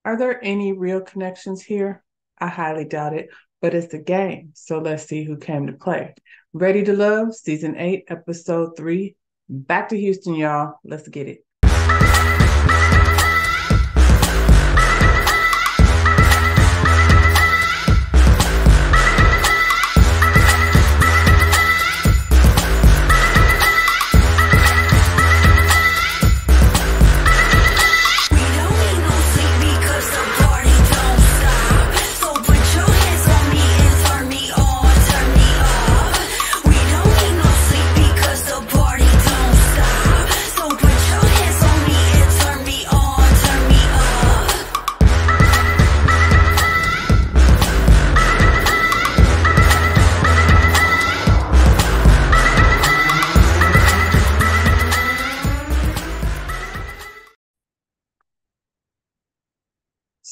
Are there any real connections here? I highly doubt it, but it's a game, so let's see who came to play. Ready to Love, Season 8, Episode 3. Back to Houston, y'all. Let's get it.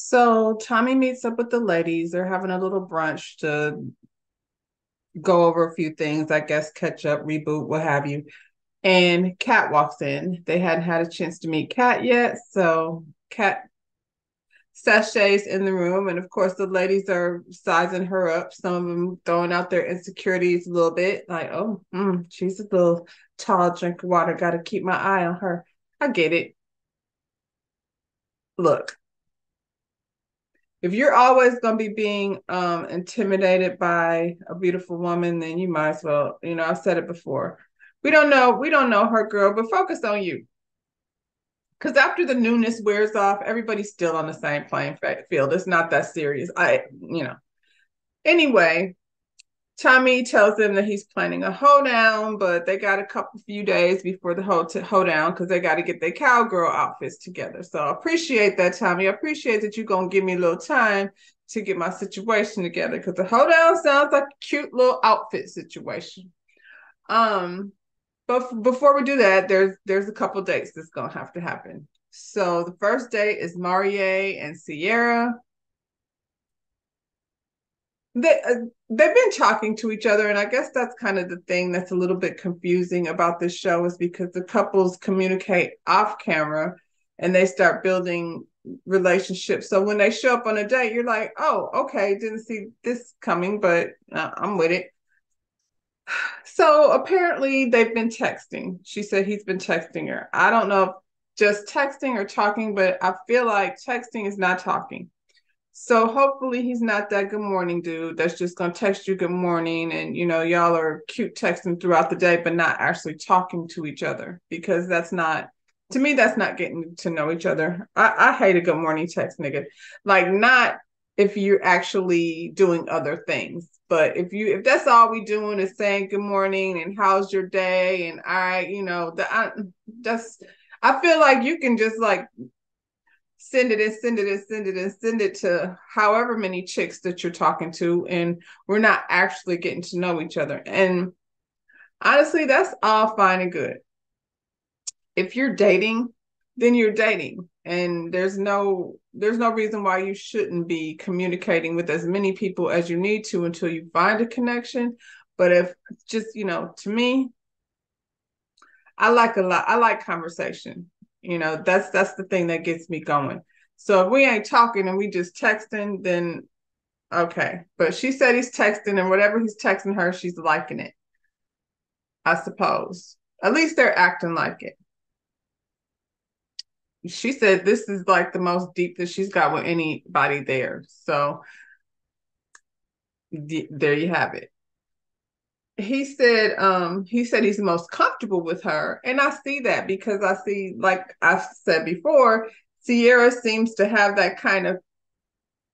So Tommy meets up with the ladies. They're having a little brunch to go over a few things, I guess, catch up, reboot, what have you. And Kat walks in. They hadn't had a chance to meet Kat yet, so Kat sachets in the room, and of course the ladies are sizing her up. Some of them throwing out their insecurities a little bit, like, "Oh, she's a little tall drink of water. Got to keep my eye on her." I get it. Look, if you're always going to be being intimidated by a beautiful woman, then you might as well, I've said it before. We don't know her, girl, but focus on you. Because after the newness wears off, everybody's still on the same playing field. It's not that serious. Anyway, Tommy tells them that he's planning a hoedown, but they got a few days before the hoedown because they got to get their cowgirl outfits together. So I appreciate that, Tommy. I appreciate that you're going to give me a little time to get my situation together because the hoedown sounds like a cute little outfit situation. But before we do that, there's a couple dates that's going to have to happen. So the first date is Marie and Sierra. They've been talking to each other, and I guess that's kind of the thing that's a little bit confusing about this show is because the couples communicate off camera and they start building relationships. So when they show up on a date, you're like, "Oh, okay, didn't see this coming, but I'm with it." So apparently they've been texting. She said he's been texting her. I don't know if just texting or talking, but I feel like texting is not talking. So hopefully he's not that good morning dude that's just gonna text you good morning and y'all are cute texting throughout the day but not actually talking to each other because that's not to me that's not getting to know each other. I hate a good morning text nigga. Like not if you're actually doing other things. But if that's all we doing is saying good morning and how's your day and that's I feel like you can just like send it and send it and send it and send it to however many chicks that you're talking to, and we're not actually getting to know each other. And honestly, that's all fine and good. If you're dating, then you're dating. And there's no reason why you shouldn't be communicating with as many people as you need to until you find a connection. But if just, to me, I like conversation. That's the thing that gets me going. So if we ain't talking and we just texting, then okay. But she said he's texting and whatever he's texting her, she's liking it, I suppose. At least they're acting like it. She said this is like the most deep that she's got with anybody there. So there you have it. He said he's most comfortable with her, and I see that because I see, like I said before, Sierra seems to have that kind of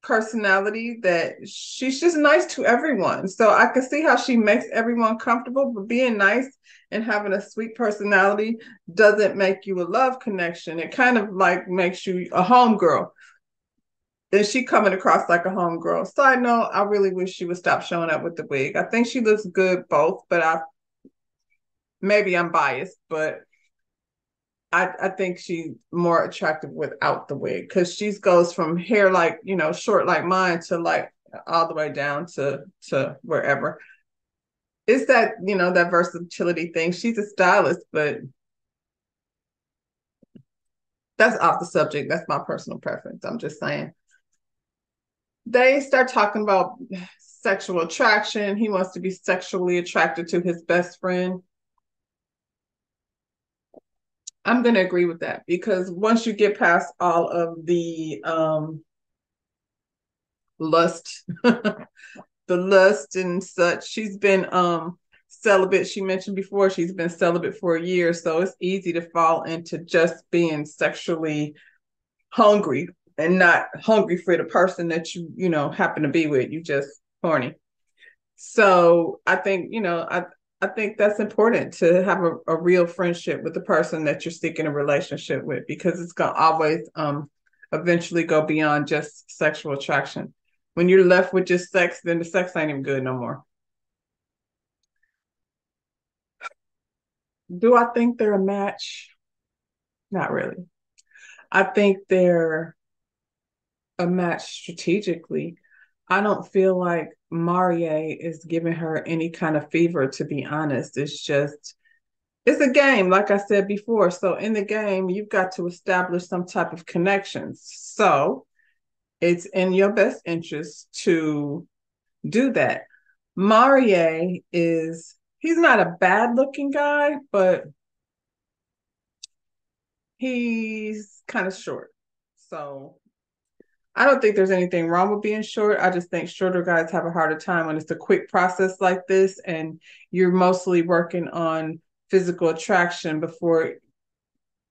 personality that she's just nice to everyone. So I can see how she makes everyone comfortable, but being nice and having a sweet personality doesn't make you a love connection. It kind of like makes you a homegirl. Is she coming across like a homegirl? Side note, I really wish she would stop showing up with the wig. I think she looks good both, but maybe I'm biased, but I think she's more attractive without the wig because she goes from hair like, short like mine to like all the way down to wherever. It's that, that versatility thing. She's a stylist, but That's off the subject. That's my personal preference. I'm just saying. They start talking about sexual attraction. He wants to be sexually attracted to his best friend. I'm going to agree with that because once you get past all of the lust, the lust and such, she's been celibate. She mentioned before she's been celibate for a year, so it's easy to fall into just being sexually hungry and not hungry for the person that you know happen to be with. You just horny. So I think I think that's important to have a real friendship with the person that you're seeking a relationship with because it's gonna always eventually go beyond just sexual attraction. When you're left with just sex, then the sex ain't even good no more. Do I think they're a match? Not really. I think they're a match strategically. I don't feel like Marie is giving her any kind of fever, to be honest. It's a game, like I said before. So in the game, you've got to establish some type of connections. So it's in your best interest to do that. Marie he's not a bad looking guy, but he's kind of short. So I don't think there's anything wrong with being short. I just think shorter guys have a harder time when it's a quick process like this and you're mostly working on physical attraction before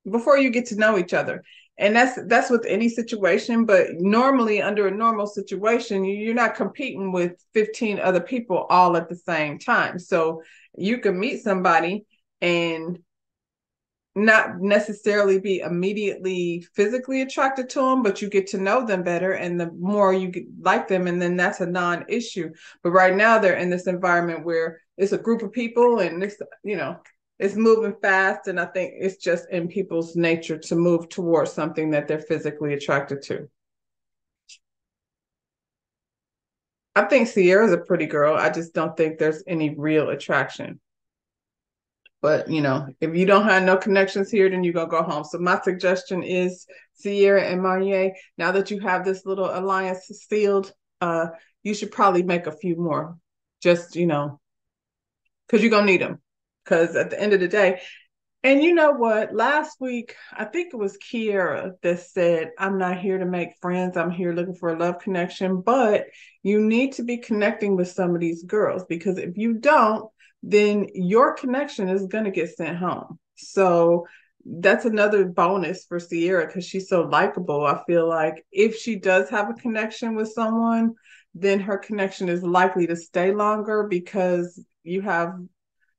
you get to know each other. And that's with any situation, but normally under a normal situation, you're not competing with 15 other people all at the same time. So you can meet somebody and not necessarily be immediately physically attracted to them, but you get to know them better. And the more you like them, and then that's a non-issue. But right now they're in this environment where it's a group of people and it's moving fast. And I think it's just in people's nature to move towards something that they're physically attracted to. I think Sierra's a pretty girl. I just don't think there's any real attraction. But if you don't have no connections here, then you're gonna go home. So my suggestion is Sierra and Marnier. Now that you have this little alliance sealed, you should probably make a few more. Just because you're gonna need them. Because at the end of the day, and you know what? Last week, I think it was Kiera that said, I'm not here to make friends. I'm here looking for a love connection. But you need to be connecting with some of these girls because if you don't, then your connection is going to get sent home. So that's another bonus for Sierra because she's so likable. I feel like if she does have a connection with someone, then her connection is likely to stay longer because you have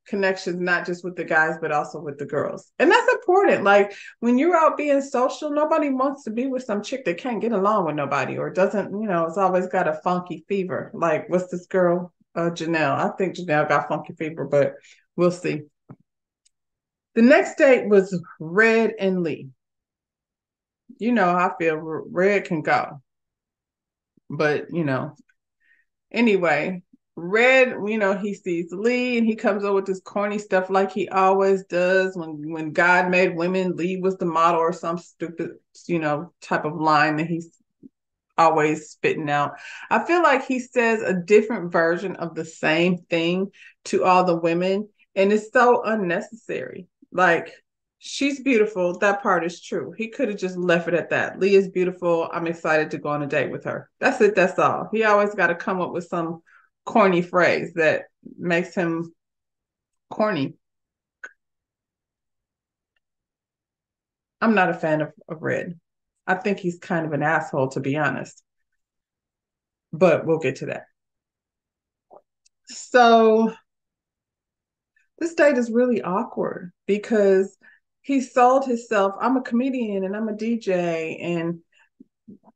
connections not just with the guys but also with the girls, and that's important. Like when you're out being social, nobody wants to be with some chick that can't get along with nobody or doesn't, it's always got a funky fever. Like what's this girl, Janelle? I think Janelle got funky fever, but we'll see. The next date was Red and Lee. I feel Red can go, but anyway, Red, he sees Lee and he comes up with this corny stuff like he always does. When God made women, Lee was the model or some stupid, type of line that he's always spitting out. I feel like he says a different version of the same thing to all the women, and it's so unnecessary. Like, she's beautiful. That part is true. He could have just left it at that. Lee is beautiful. I'm excited to go on a date with her. That's it. That's all. He always got to come up with some corny phrase that makes him corny. I'm not a fan of Red. I think he's kind of an asshole, to be honest. But we'll get to that. So this date is really awkward because he sold himself. I'm a comedian and I'm a DJ, and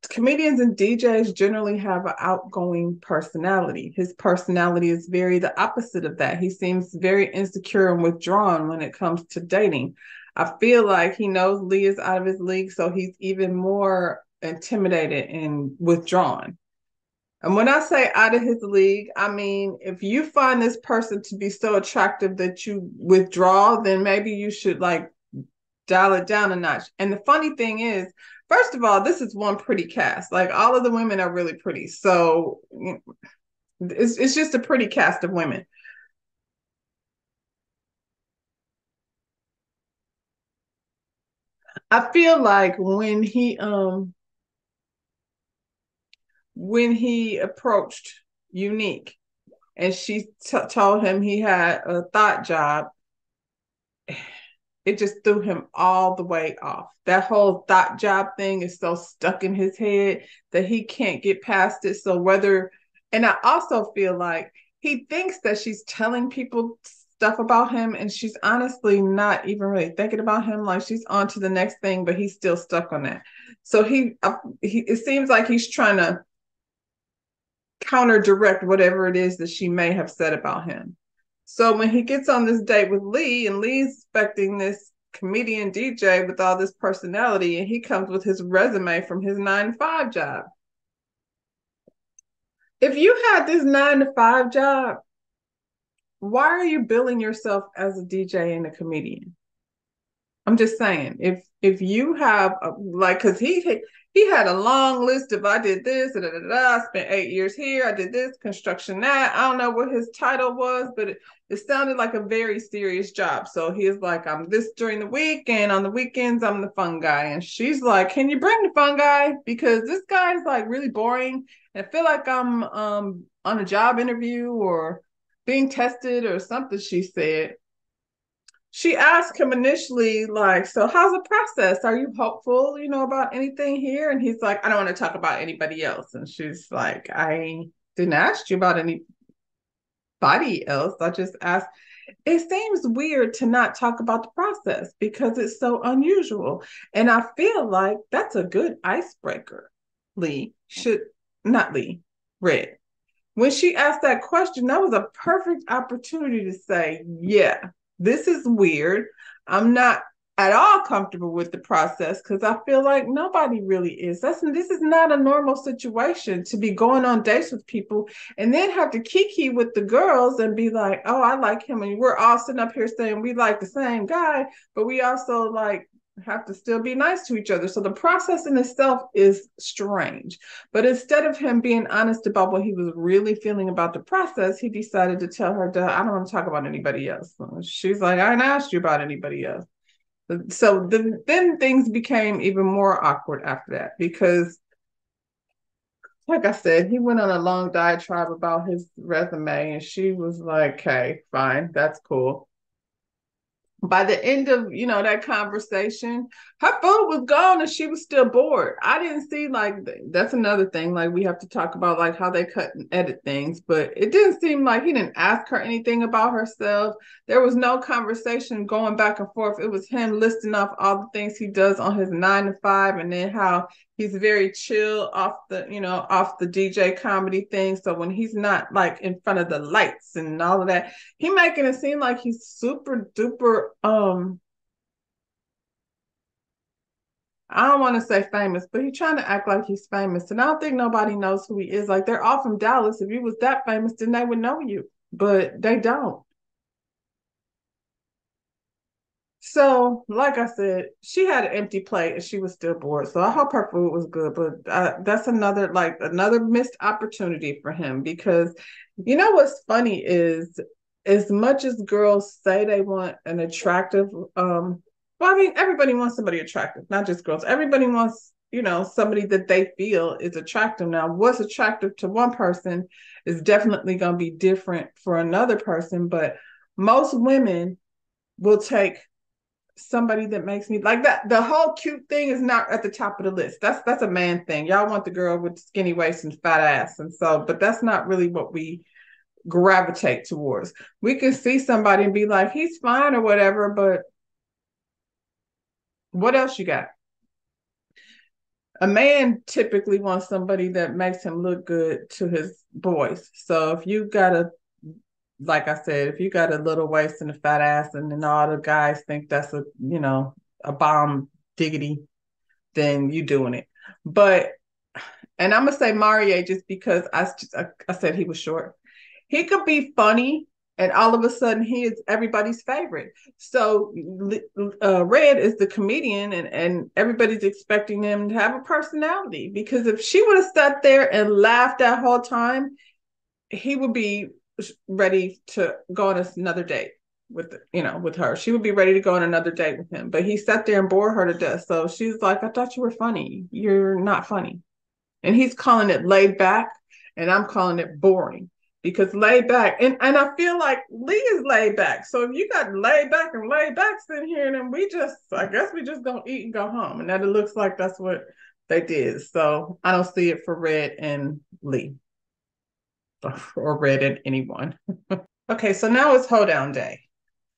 comedians and DJs generally have an outgoing personality. His personality is very the opposite of that. He seems very insecure and withdrawn when it comes to dating. I feel like he knows Lee is out of his league, so he's even more intimidated and withdrawn. And when I say out of his league, I mean, if you find this person to be so attractive that you withdraw, then maybe you should like dial it down a notch. And the funny thing is, first of all, this is one pretty cast. Like all of the women are really pretty. So it's just a pretty cast of women. I feel like when he approached Unique and she told him he had a thought job, it just threw him all the way off. That whole thought job thing is so stuck in his head that he can't get past it. So and I also feel like he thinks that she's telling people stuff about him and she's honestly not even really thinking about him. Like she's on to the next thing, but he's still stuck on that. So it seems like he's trying to counter direct whatever it is that she may have said about him. So when he gets on this date with Lee, and Lee's expecting this comedian DJ with all this personality, and he comes with his resume from his 9 to 5 job. If you had this 9 to 5 job, why are you billing yourself as a DJ and a comedian? I'm just saying, if you have because he had a long list of I did this, I spent 8 years here, I did this, construction that. I don't know what his title was, but it sounded like a very serious job. So he's like, I'm this during the week, and on the weekends, I'm the fun guy. And she's like, can you bring the fun guy? Because this guy is like really boring. And I feel like I'm on a job interview or being tested or something, she said. She asked him initially, like, so how's the process? Are you hopeful, about anything here? And he's like, I don't want to talk about anybody else. And she's like, I didn't ask you about anybody else. I just asked. It seems weird to not talk about the process because it's so unusual. And I feel like that's a good icebreaker. Not Lee, Red. When she asked that question, that was a perfect opportunity to say, yeah, this is weird. I'm not at all comfortable with the process because I feel like nobody really is. This is not a normal situation to be going on dates with people and then have to kiki with the girls and be like, oh, I like him. And we're all sitting up here saying we like the same guy, but we also have to still be nice to each other. So the process in itself is strange. But instead of him being honest about what he was really feeling about the process, he decided to tell her, I don't want to talk about anybody else. She's like, I didn't ask you about anybody else. So then things became even more awkward after that because, like I said, he went on a long diatribe about his resume and she was like, okay, fine, that's cool. By the end of that conversation, her food was gone and she was still bored. I didn't see that's another thing, like we have to talk about like how they cut and edit things, but it didn't seem like he didn't ask her anything about herself. There was no conversation going back and forth. It was him listing off all the things he does on his 9 to 5 and then how he's very chill off the DJ comedy thing. So when he's not like in front of the lights and all of that, he making it seem like he's super duper I don't want to say famous, but he's trying to act like he's famous. And I don't think nobody knows who he is. Like they're all from Dallas. If you was that famous, then they would know you. But they don't. So, like I said, she had an empty plate and she was still bored. So I hope her food was good. But that's another missed opportunity for him because what's funny is as much as girls say they want an attractive, well, I mean, everybody wants somebody attractive, not just girls. Everybody wants, somebody that they feel is attractive. Now, what's attractive to one person is definitely going to be different for another person. But most women will take somebody that makes me like that. The whole cute thing is not at the top of the list. That's a man thing. Y'all want the girl with skinny waist and fat ass. And so, but that's not really what we gravitate towards. We can see somebody and be like, he's fine or whatever, but what else you got? A man typically wants somebody that makes him look good to his boys. So if you got like I said, if you got a little waist and a fat ass and then all the guys think that's a bomb diggity, then you doing it. But, and I'm going to say Mario just because I said he was short. He could be funny And all of a sudden, he is everybody's favorite. So Red is the comedian, and everybody's expecting him to have a personality. Because if she would have sat there and laughed that whole time, he would be ready to go on another date with her. She would be ready to go on another date with him. But he sat there and bored her to death. So she's like, I thought you were funny. You're not funny. And he's calling it laid back, and I'm calling it boring. Because laid back, and I feel like Lee is laid back. So if you got laid back and laid backs in here, then I guess we just don't eat and go home. And that it looks like that's what they did. So I don't see it for Red and Lee, or Red and anyone. Okay, so now it's hoedown day.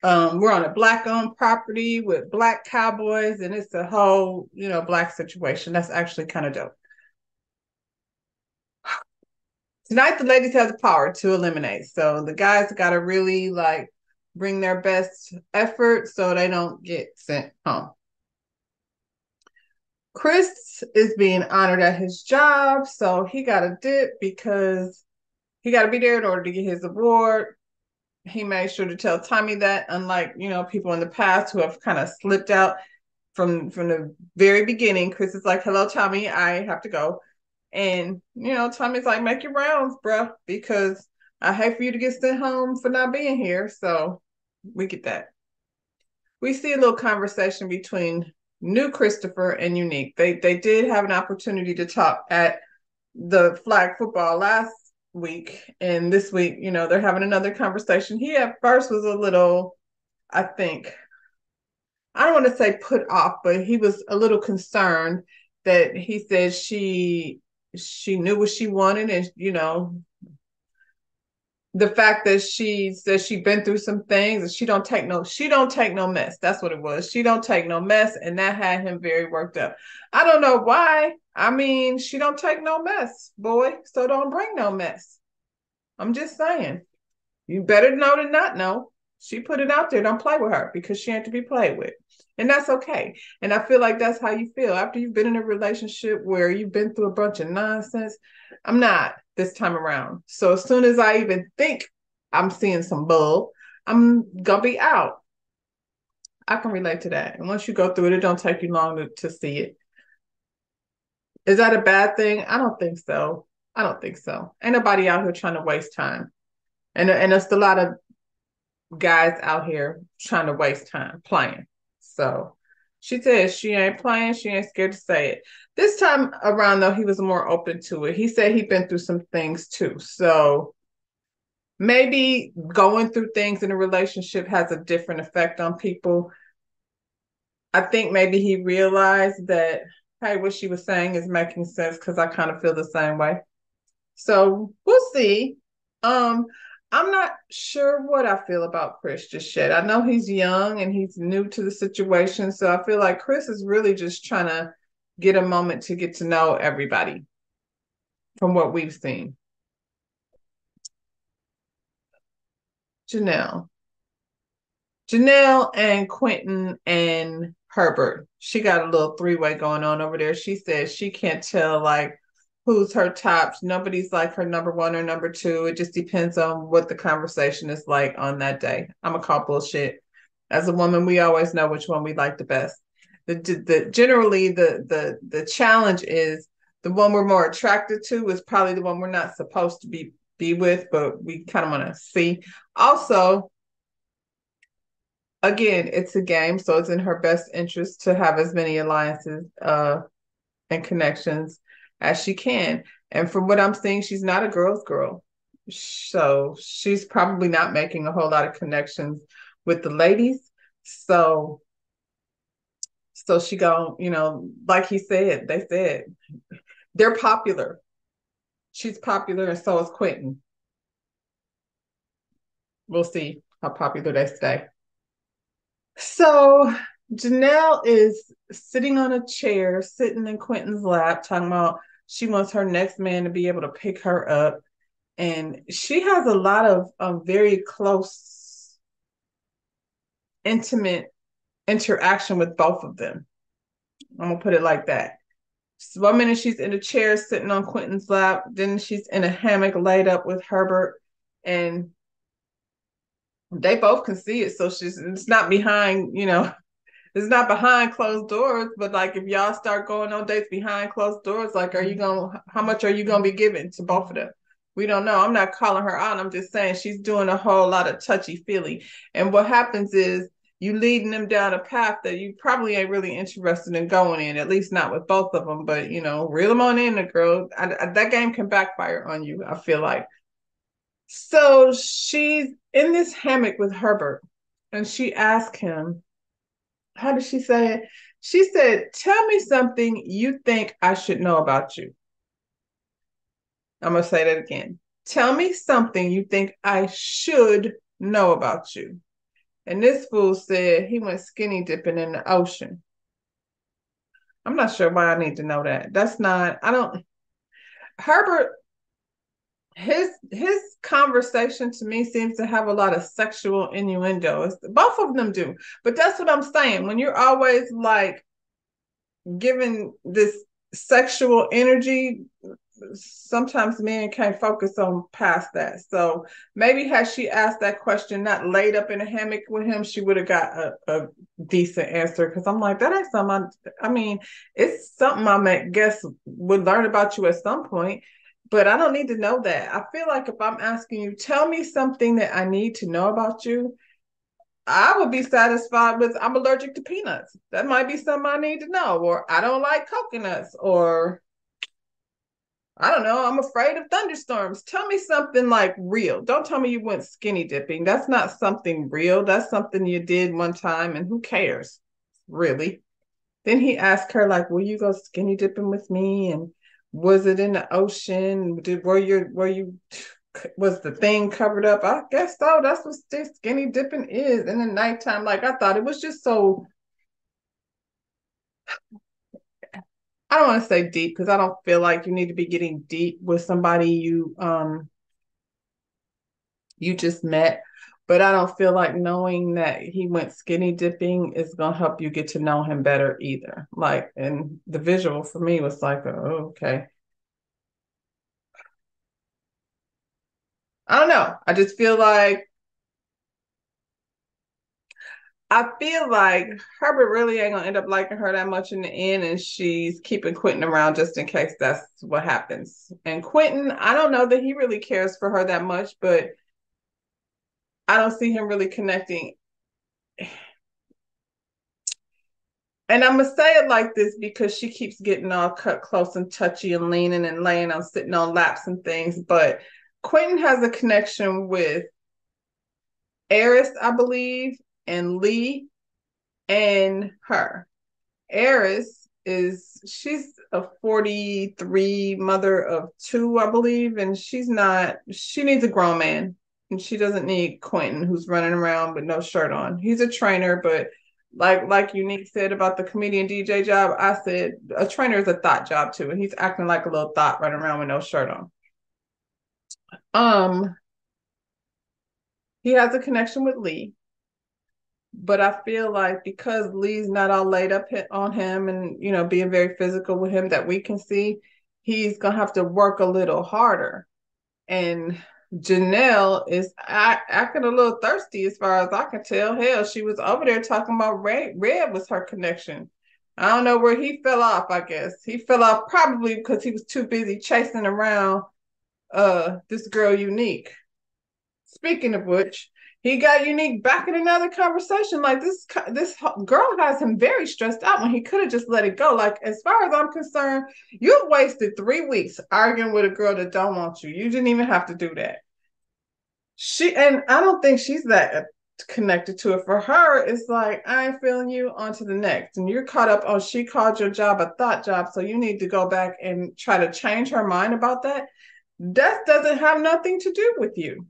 We're on a Black-owned property with Black cowboys, and it's a whole, Black situation. That's actually kind of dope. Tonight, the ladies have the power to eliminate. So the guys got to really bring their best effort so they don't get sent home. Chris is being honored at his job, so he got a dip because he got to be there in order to get his award. He made sure to tell Tommy that, unlike, people in the past who have kind of slipped out from the very beginning. Chris is like, hello, Tommy, I have to go. And, Tommy's like, make your rounds, bro, because I hate for you to get sent home for not being here. So we get that. We see a little conversation between New Christopher and Unique. They did have an opportunity to talk at the flag football last week. And this week, they're having another conversation. He at first was a little, I think, I don't want to say put off, but he was a little concerned that he said she knew what she wanted, and the fact that she says she'd been through some things, and she don't take no mess. That's what it was. She don't take no mess, and that had him very worked up. I don't know why. I mean, she don't take no mess, boy, so don't bring no mess. I'm just saying. You better know than not know. She put it out there. Don't play with her because she ain't to be played with. And that's okay. And I feel like that's how you feel after you've been in a relationship where you've been through a bunch of nonsense. I'm not this time around. So as soon as I even think I'm seeing some bull, I'm going to be out. I can relate to that. And once you go through it, it don't take you long to see it. Is that a bad thing? I don't think so. Ain't nobody out here trying to waste time. And there's a lot of guys out here trying to waste time playing. So she says she ain't playing. She ain't scared to say it. This time around, though, he was more open to it. He said he'd been through some things, too. So maybe going through things in a relationship has a different effect on people. I think maybe he realized that, hey, what she was saying is making sense because I kind of feel the same way. So we'll see. I'm not sure what I feel about Chris just yet. I know he's young and he's new to the situation. So I feel like Chris is really just trying to get a moment to get to know everybody from what we've seen. Janelle and Quentin and Herbert. She got a little three-way going on over there. She says she can't tell who's her tops. Nobody's like her number one or number two. It just depends on what the conversation is like on that day. I'm a call bullshit. As a woman, we always know which one we like the best. Generally the challenge is the one we're more attracted to is probably the one we're not supposed to be with, but we kind of want to see. Also, again, it's a game, so it's in her best interest to have as many alliances and connections as she can. And from what I'm seeing, she's not a girl's girl. So she's probably not making a whole lot of connections with the ladies. So she like they said, they're popular. She's popular, and so is Quentin. We'll see how popular they stay. So Janelle is sitting on a chair, sitting in Quentin's lap, talking about she wants her next man to be able to pick her up. And she has a lot of very close, intimate interaction with both of them. I'm going to put it like that. So 1 minute she's in a chair sitting on Quentin's lap. Then she's in a hammock laid up with Herbert. And They both can see it. So it's not behind, it's not behind closed doors, but like if y'all start going on dates behind closed doors, like how much are you gonna be giving to both of them? We don't know. I'm not calling her out. I'm just saying she's doing a whole lot of touchy feely. And what happens is you leading them down a path that you probably ain't really interested in going in, at least not with both of them. But reel them on in, the girl. That game can backfire on you, I feel like. So she's in this hammock with Herbert, and she asked him, how did she say it? She said, "Tell me something you think I should know about you." I'm going to say that again. Tell me something you think I should know about you. And this fool said he went skinny dipping in the ocean. I'm not sure why I need to know that. I don't, Herbert, his conversation to me seems to have a lot of sexual innuendo. Both of them do. But that's what I'm saying. When you're always like giving this sexual energy, sometimes men can't focus on past that. So maybe had she asked that question not laid up in a hammock with him, she would have got a decent answer. Because I'm like, that ain't something. I mean, it's something I guess would learn about you at some point. But I don't need to know that. I feel like if I'm asking you, tell me something that I need to know about you, I would be satisfied with I'm allergic to peanuts. That might be something I need to know. Or I don't like coconuts. Or I don't know, I'm afraid of thunderstorms. Tell me something like real. Don't tell me you went skinny dipping. That's not something real. That's something you did one time, and who cares, really? Then he asked her, like, will you go skinny dipping with me? And was it in the ocean? Was the thing covered up? I guess so. That's what skinny dipping is in the nighttime. Like, I thought it was just so, I don't want to say deep because I don't feel like you need to be getting deep with somebody you just met. But I don't feel like knowing that he went skinny dipping is going to help you get to know him better either. Like, and the visual for me was like, oh, okay. I don't know. I feel like Herbert really ain't gonna end up liking her that much in the end, and she's keeping Quentin around just in case that's what happens. And Quentin, I don't know that he really cares for her that much, but I don't see him really connecting. And I'm gonna say it like this because she keeps getting all cut close and touchy and leaning and laying on sitting on laps and things. But Quentin has a connection with Eris, I believe, and Lee and her. Eris she's a 43 mother of two, I believe, and she needs a grown man. And she doesn't need Quentin, who's running around with no shirt on. He's a trainer, but like Unique said about the comedian DJ job, I said a trainer is a thought job too, and he's acting like a little thought running around with no shirt on. Um, he has a connection with Lee, but I feel like because Lee's not all laid up on him and being very physical with him that we can see, he's gonna have to work a little harder. And Janelle is acting a little thirsty as far as I can tell. Hell, she was over there talking about Red. Red was her connection. I don't know where he fell off. I guess he fell off probably because he was too busy chasing around this girl Unique. Speaking of which, he got Unique back in another conversation. Like this girl has him very stressed out when he could have just let it go. Like, as far as I'm concerned, you've wasted 3 weeks arguing with a girl that don't want you. You didn't even have to do that. And I don't think she's that connected to it. For her, it's like, I ain't feeling you, on to the next. And you're caught up on, she called your job a thought job, so you need to go back and try to change her mind about that. That doesn't have nothing to do with you.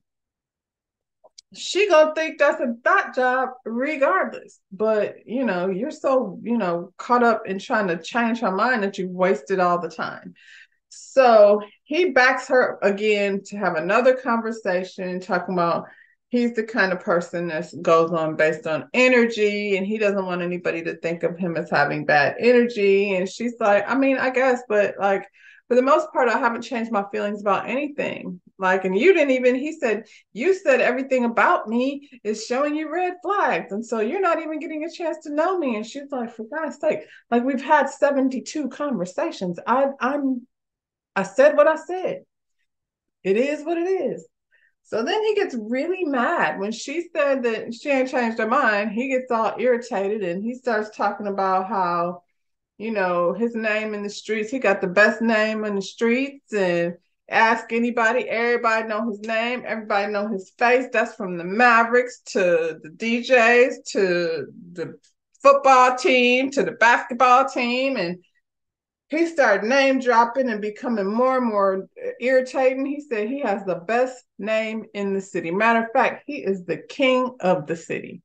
She gonna think that's a thought job regardless. But you're so caught up in trying to change her mind that you wasted all the time. So he backs her again to have another conversation, talking about he's the kind of person that goes on based on energy, and he doesn't want anybody to think of him as having bad energy. And she's like, I mean, I guess, but like, for the most part, I haven't changed my feelings about anything. Like, and you didn't even, he said, you said everything about me is showing you red flags. And so you're not even getting a chance to know me. And she's like, for God's sake, like we've had 72 conversations. I said what I said. It is what it is. So then he gets really mad when she said that she ain't changed her mind. He gets all irritated and he starts talking about how, you know, his name in the streets. He got the best name in the streets, and ask anybody, everybody know his name, everybody know his face. That's from the Mavericks to the DJs to the football team to the basketball team. And he started name dropping and becoming more and more irritating. He said he has the best name in the city. Matter of fact, he is the king of the city.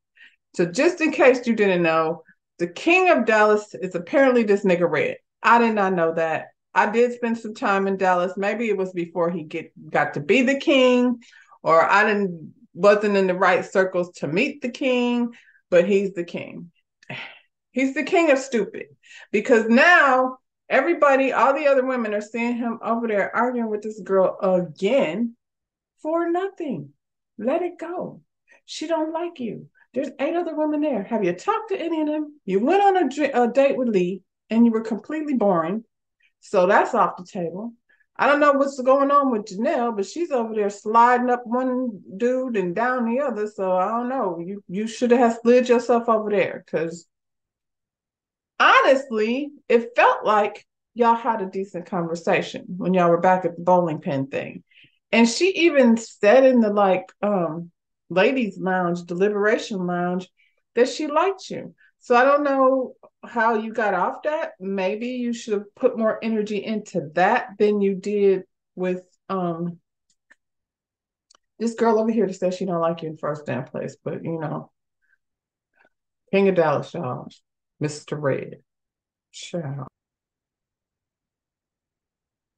So just in case you didn't know, the king of Dallas is apparently this nigga Red. I did not know that. I did spend some time in Dallas. Maybe it was before he got to be the king, or I wasn't in the right circles to meet the king, but he's the king. He's the king of stupid, because now everybody, all the other women are seeing him over there arguing with this girl again for nothing. Let it go. She don't like you. There's 8 other women there. Have you talked to any of them? You went on a date with Lee and you were completely boring. So that's off the table. I don't know what's going on with Janelle, but she's over there sliding up one dude and down the other. So I don't know. You should have slid yourself over there, because honestly, it felt like y'all had a decent conversation when y'all were back at the bowling pin thing. And she even said in the ladies lounge, deliberation lounge, that she liked you. So I don't know how you got off that. Maybe you should have put more energy into that than you did with this girl over here that says she don't like you in first damn place. But you know, King of Dallas, y'all, Mr. Red. Ciao.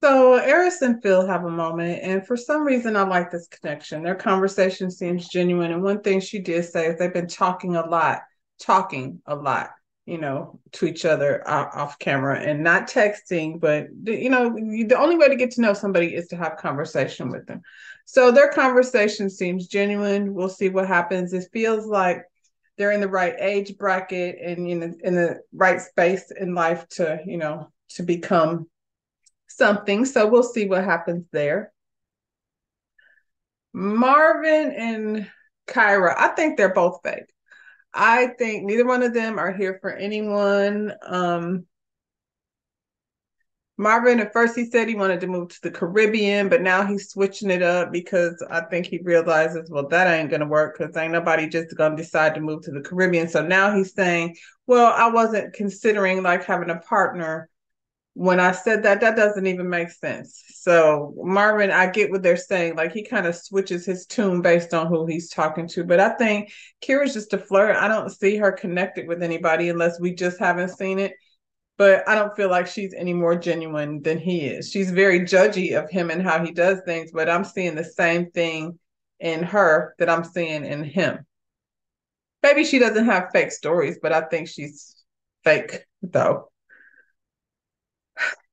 So Eris and Phil have a moment, and for some reason, I like this connection. Their conversation seems genuine, and one thing she did say is they've been talking a lot, you know, to each other off camera and not texting. But you know, the only way to get to know somebody is to have conversation with them. So their conversation seems genuine. We'll see what happens. It feels like they're in the right age bracket and in the right space in life to, you know, to become something. So we'll see what happens there. Marvin and Kyra, I think they're both fake. I think neither one of them are here for anyone. Marvin, at first he said he wanted to move to the Caribbean, but now he's switching it up because I think he realizes, well, that ain't going to work because ain't nobody just going to decide to move to the Caribbean. So now he's saying, well, I wasn't considering like having a partner. When I said that, that doesn't even make sense. So Marvin, I get what they're saying. Like he kind of switches his tune based on who he's talking to. But I think Kyra's just a flirt. I don't see her connected with anybody unless we just haven't seen it. But I don't feel like she's any more genuine than he is. She's very judgy of him and how he does things, but I'm seeing the same thing in her that I'm seeing in him. Maybe she doesn't have fake stories, but I think she's fake though.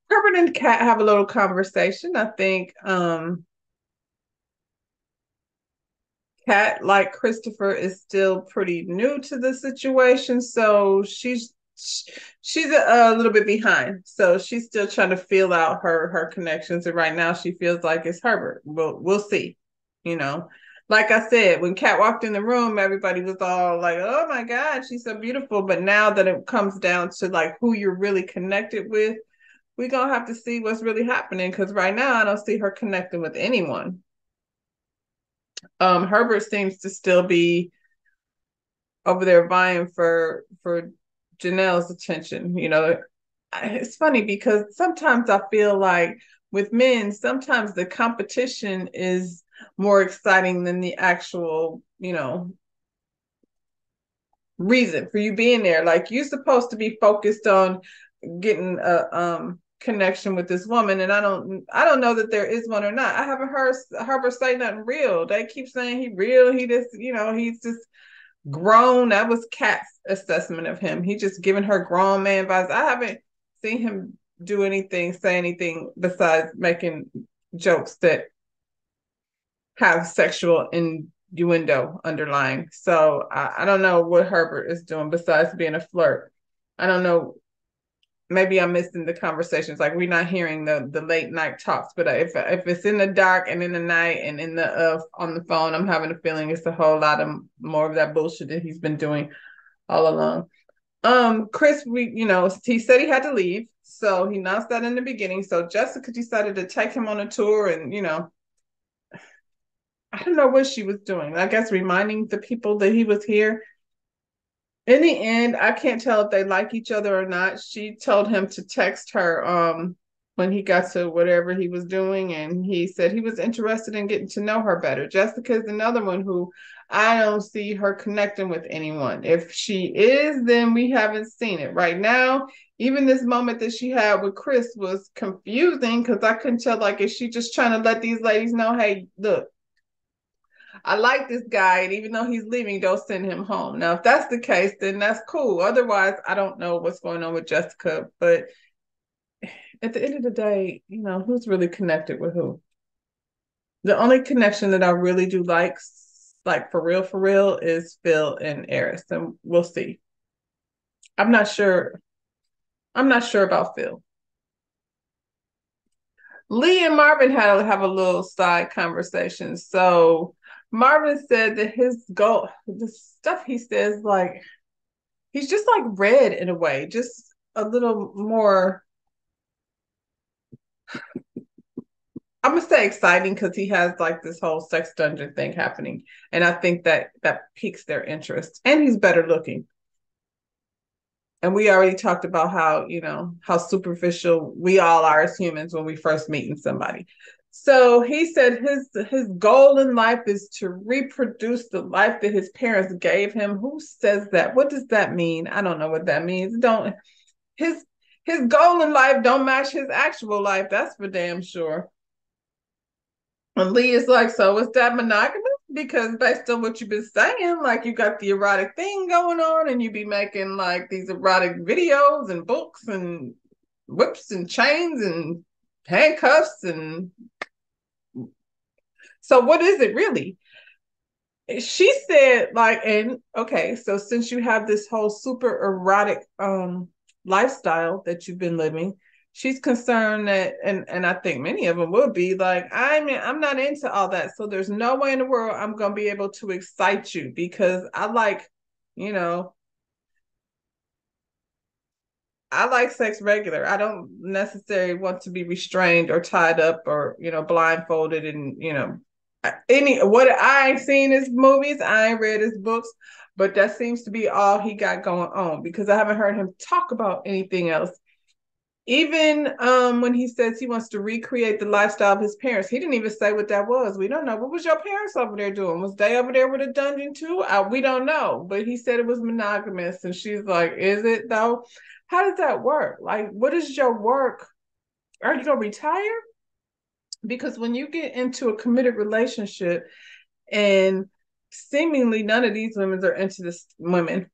Herbert and Kat have a little conversation. I think Kat, like Christopher, is still pretty new to the situation, so she's a little bit behind. So she's still trying to feel out her connections, and right now she feels like it's Herbert. We'll see. You know, like I said, when Kat walked in the room, everybody was all like, "Oh my God, she's so beautiful." But now that it comes down to like who you're really connected with, we're gonna have to see what's really happening, because right now I don't see her connecting with anyone. Herbert seems to still be over there vying for Janelle's attention. You know, it's funny because sometimes I feel like with men, sometimes the competition is more exciting than the actual, you know, reason for you being there. Like you're supposed to be focused on getting a connection with this woman, and I don't know that there is one or not. I haven't heard Herbert say nothing real. They keep saying he real. He just, you know, he's just grown. That was Kat's assessment of him. He just giving her grown man vibes. I haven't seen him do anything, say anything besides making jokes that have sexual innuendo underlying. So I don't know what Herbert is doing besides being a flirt. I don't know. Maybe I'm missing the conversations. Like we're not hearing the late night talks. But if it's in the dark and in the night and in the on the phone, I'm having a feeling it's a whole lot of more of that bullshit that he's been doing all along. Chris, he said he had to leave, so he announced that in the beginning. So Jessica decided to take him on a tour, and I don't know what she was doing. I guess reminding the people that he was here. In the end, I can't tell if they like each other or not. She told him to text her when he got to whatever he was doing, and he said he was interested in getting to know her better. Jessica is another one who I don't see her connecting with anyone. If she is, then we haven't seen it. Right now, even this moment that she had with Chris was confusing because I couldn't tell, like, is she just trying to let these ladies know, hey, look, I like this guy, and even though he's leaving, don't send him home. Now, if that's the case, then that's cool. Otherwise, I don't know what's going on with Jessica. But at the end of the day, who's really connected with who? The only connection that I really do like for real, is Phil and Eris, and we'll see. I'm not sure. I'm not sure about Phil. Lee and Marvin had to have a little side conversation. So Marvin said that his goal, the stuff he says, like he's just like red in a way, just a little more. I'm gonna say exciting because he has like this whole sex dungeon thing happening, and I think that piques their interest. And he's better looking. And we already talked about how superficial we all are as humans when we first meeting somebody. So he said his goal in life is to reproduce the life that his parents gave him. Who says that? What does that mean? I don't know what that means. Don't his his goal in life don't match his actual life. That's for damn sure. And Lee is like, so is that monogamous? Because based on what you've been saying, like you got the erotic thing going on, and you be making like these erotic videos and books and whips and chains and handcuffs, and so what is it really? She said, like, and okay, so since you have this whole super erotic lifestyle that you've been living, she's concerned that, and I think many of them will be like, I'm not into all that. So there's no way in the world I'm gonna be able to excite you because you know, I like sex regular. I don't necessarily want to be restrained or tied up or, blindfolded and, any what I ain't seen his movies, I ain't read his books, but that seems to be all he got going on because I haven't heard him talk about anything else. Even when he says he wants to recreate the lifestyle of his parents, he didn't even say what that was. We don't know. What was your parents over there doing? Was they over there with a dungeon too? We don't know. But he said it was monogamous, and she's like, "Is it though? How does that work? Like, what is your work? Are you gonna retire?" Because when you get into a committed relationship, and seemingly none of these women are into this women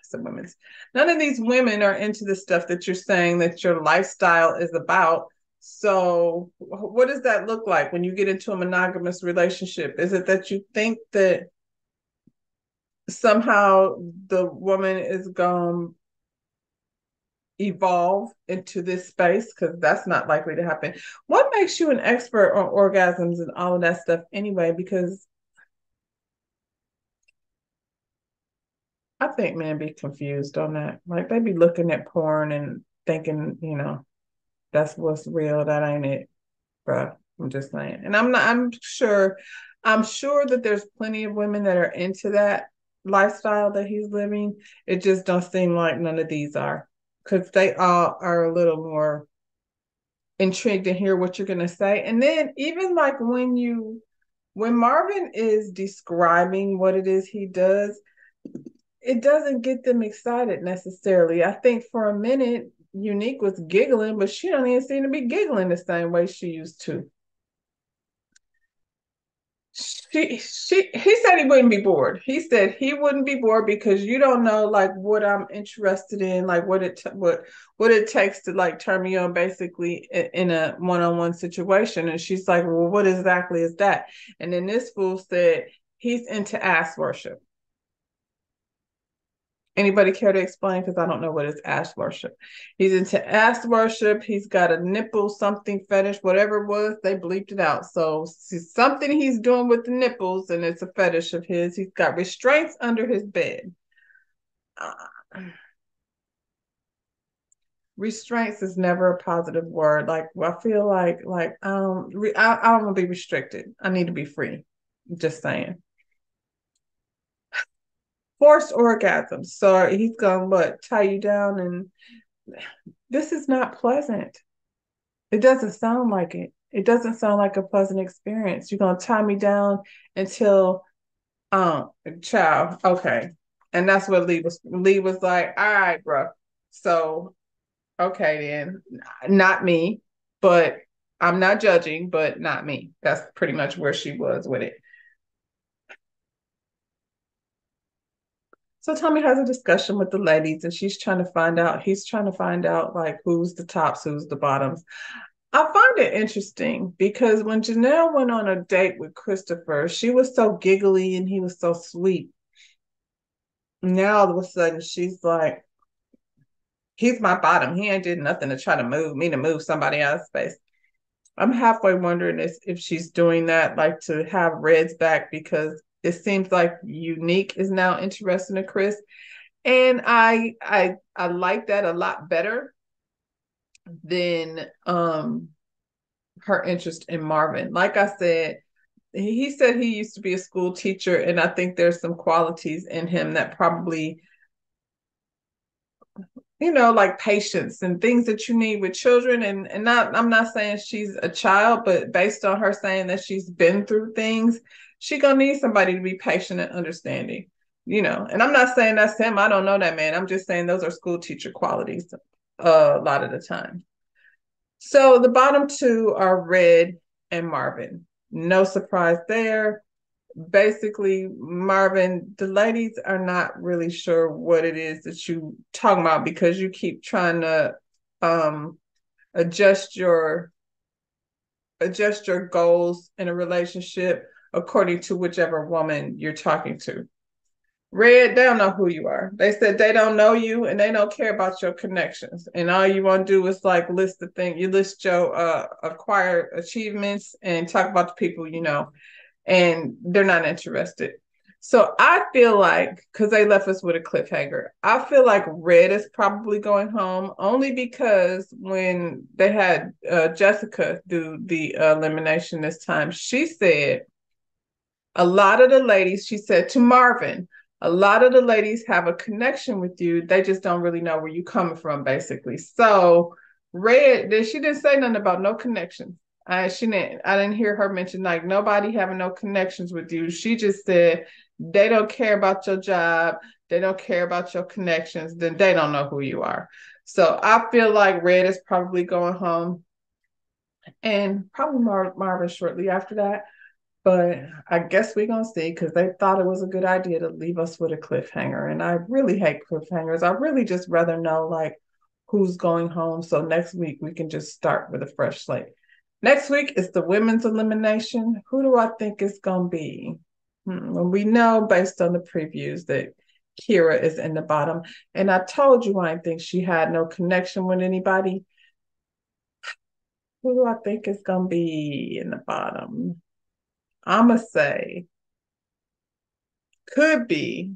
some women's. None of these women are into the stuff that you're saying that your lifestyle is about. So, what does that look like when you get into a monogamous relationship? Is it that you think that somehow the woman is going to evolve into this space? Because that's not likely to happen. What makes you an expert on orgasms and all of that stuff anyway? Because I think men be confused on that. Like they be looking at porn and thinking, that's what's real. That ain't it, bro. I'm just saying. And I'm sure that there's plenty of women that are into that lifestyle that he's living. It just don't seem like none of these are. Because they all are a little more intrigued to hear what you're gonna say. And then even like when Marvin is describing what it is he does, it doesn't get them excited necessarily. I think for a minute, Unique was giggling, but she don't even seem to be giggling the same way she used to. He said he wouldn't be bored. He said he wouldn't be bored because you don't know like what I'm interested in, like what it takes to like turn me on basically in a one-on-one situation. And she's like, well, what exactly is that? And then this fool said he's into ass worship. Anybody care to explain? Because I don't know what is ass worship. He's into ass worship. He's got a nipple something fetish, whatever it was. They bleeped it out. So something he's doing with the nipples, and it's a fetish of his. He's got restraints under his bed. Uh, Restraints is never a positive word. Like I feel like I don't want to be restricted. I need to be free. Just saying. Forced orgasms. So he's gonna what tie you down, and this is not pleasant. It doesn't sound like it. It doesn't sound like a pleasant experience. You're gonna tie me down until child, okay. And that's what Lee was like, all right, bro. So okay then. Not me, but I'm not judging, but not me. That's pretty much where she was with it. So Tommy has a discussion with the ladies and he's trying to find out like who's the tops, who's the bottoms. I find it interesting because when Janelle went on a date with Christopher, she was so giggly and he was so sweet. Now all of a sudden she's like, he's my bottom. He ain't did nothing to try to move somebody out of space. I'm halfway wondering if she's doing that like to have Reds back because it seems like Unique is now interested in Chris. And I like that a lot better than her interest in Marvin. Like I said, he said he used to be a school teacher, and I think there's some qualities in him that probably, like patience and things that you need with children. And not, I'm not saying she's a child, but based on her saying that she's been through things, she gonna need somebody to be patient and understanding. And I'm not saying that's him. I don't know that man. I'm just saying those are school teacher qualities a lot of the time. So the bottom two are Red and Marvin. No surprise there. Basically, Marvin, the ladies are not really sure what it is that you talking about because you keep trying to um, adjust your goals in a relationship according to whichever woman you're talking to. Red, they don't know who you are. They said they don't know you and they don't care about your connections. And all you want to do is like list the thing. You list your acquired achievements and talk about the people you know, and they're not interested. So I feel like because they left us with a cliffhanger, I feel like Red is probably going home only because when they had Jessica do the elimination this time, she said a lot of the ladies, she said to Marvin, a lot of the ladies have a connection with you. They just don't really know where you're coming from, basically. So Red, she didn't say nothing about no connections. I didn't hear her mention like nobody having no connections with you. She just said they don't care about your job, they don't care about your connections, then they don't know who you are. So I feel like Red is probably going home and probably Marvin shortly after that. But I guess we're gonna see because they thought it was a good idea to leave us with a cliffhanger. And I really hate cliffhangers. I really just rather know like who's going home. So next week we can just start with a fresh slate. Next week is the women's elimination. Who do I think it's gonna be? Well, we know based on the previews that Kira is in the bottom. And I told you I think she had no connection with anybody. Who do I think is gonna be in the bottom? I'ma say could be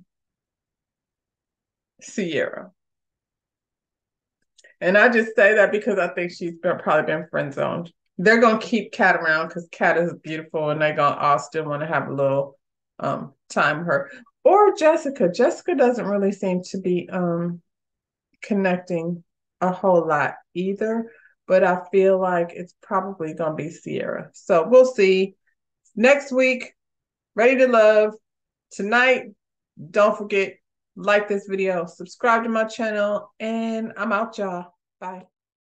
Sierra. And I just say that because I think probably been friend zoned. They're gonna keep Kat around because Kat is beautiful and they're gonna all still want to have a little time with her. Or Jessica. Jessica doesn't really seem to be connecting a whole lot either. But I feel like it's probably gonna be Sierra. So we'll see. Next week, Ready to Love. Tonight, don't forget, like this video, subscribe to my channel, and I'm out, y'all. Bye.